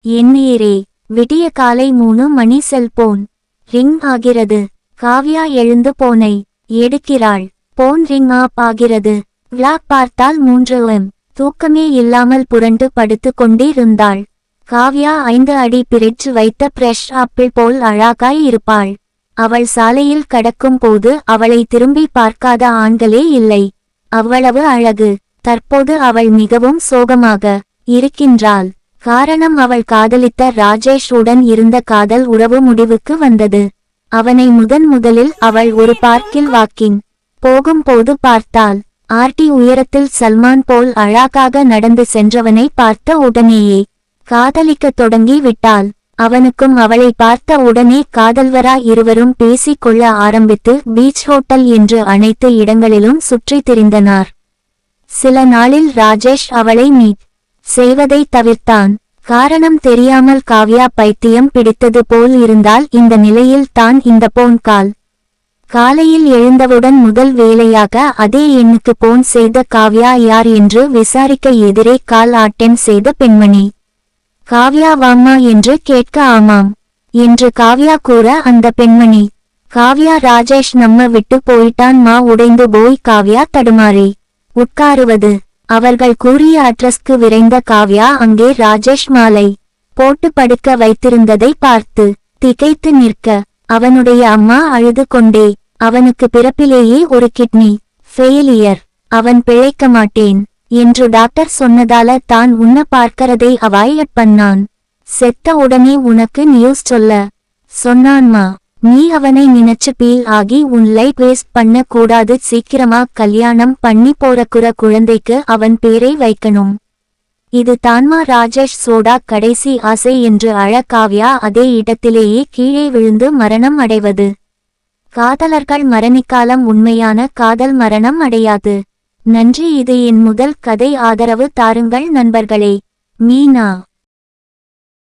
எண்ணீரே. விடிய காலை 3 மணி. Cellphone ring ஆகிறது. காவ்யா எழுந்து போனை எடுக்கிறாள். போன் ரிங் ஆப் ஆகிறது. விளாக் பார்த்தால் 3 தூக்கமே இல்லாமல் புரண்டு படுத்து கொண்டிருந்தாள். காவ்யா 5 அடி பிரிச்சு வைத்த பிரஷ் ஆப்பிள் போல் அழகாய் இருப்பாள். அவள் சாலையில் கடக்கும் போது அவளை திரும்பி பார்க்காத ஆண்களே இல்லை. அவ்வளவு அழகு. தற்போது அவள் மிகவும் சோகமாக இருக்கின்றாள். காரணம், அவள் காதலித்த ராஜேஷ் உடன் இருந்த காதல் உறவு முடிவுக்கு வந்தது. அவனை முதலில் அவள் ஒரு பார்க்கில் வாக்கிங் போகும்போது பார்த்தாள். ஆர்டி உயரத்தில் சல்மான் போல் அழகாக நடந்து சென்றவனை பார்த்த உடனேயே காதலிக்கத் தொடங்கி விட்டாள். அவனுக்கும் அவளை பார்த்த உடனே காதல்வரா இருவரும் பேசிக் கொள்ள ஆரம்பித்து பீச் ஹோட்டல் என்று அனைத்து இடங்களிலும் சுற்றி திரிந்தனர். சில நாளில் ராஜேஷ் அவளை மீட் செய்வதை தவிர்த்தான். காரணம் தெரியாமல் காவ்யா பைத்தியம் பிடித்தது போல் இருந்தால். இந்த நிலையில் தான் இந்த போன் கால். காலையில் எழுந்தவுடன் முதல் வேலையாக அதே எண்ணுக்கு போன் செய்த காவ்யா யார் என்று விசாரிக்க எதிரே கால் அட்டெண்ட் செய்த பெண்மணி காவ்யா வாம்மா என்று கேட்க ஆமாம் என்று காவ்யா கூற அந்த பெண்மணி, காவ்யா ராஜேஷ் நம்ம விட்டு போயிட்டான் மா. உடைந்து போய் காவ்யா தடுமாறி உட்காருவது. அவர்கள் கூறிய அட்ரஸ்க்கு விரைந்த காவ்யா அங்கே ராஜேஷ் மாலை போட்டு படுக்க வைத்திருந்ததை பார்த்து திகைத்து நிற்க, அவனுடைய அம்மா அழுது கொண்டே, அவனுக்கு பிறப்பிலேயே ஒரு கிட்னி ஃபெயிலியர், அவன் பிழைக்க மாட்டேன் என்று டாக்டர் சொன்னதால தான் உன்ன பார்க்கறதை அவாய்ட் பண்ணான். செத்த உடனே உனக்கு நியூஸ் சொல்ல சொன்னான்மா. நீ அவனை நினைச்சு பீல் ஆகி உன் லைஃப் வேஸ்ட் பண்ண கூடாது. சீக்கிரமா கல்யாணம் பண்ணி போறக்குற குழந்தைக்கு அவன் பேரை வைக்கணும். இது தான்மா ராஜேஷ் சோடா கடைசி ஆசை என்று அழ காவ்யா அதே இடத்திலேயே கீழே விழுந்து மரணம் அடைவது. காதலர்கள் மரணிக்காலம் உண்மையான காதல் மரணம் அடையாது. நன்றி. இது என் முதல் கதை. ஆதரவு தாருங்கள் நண்பர்களே. மீனா.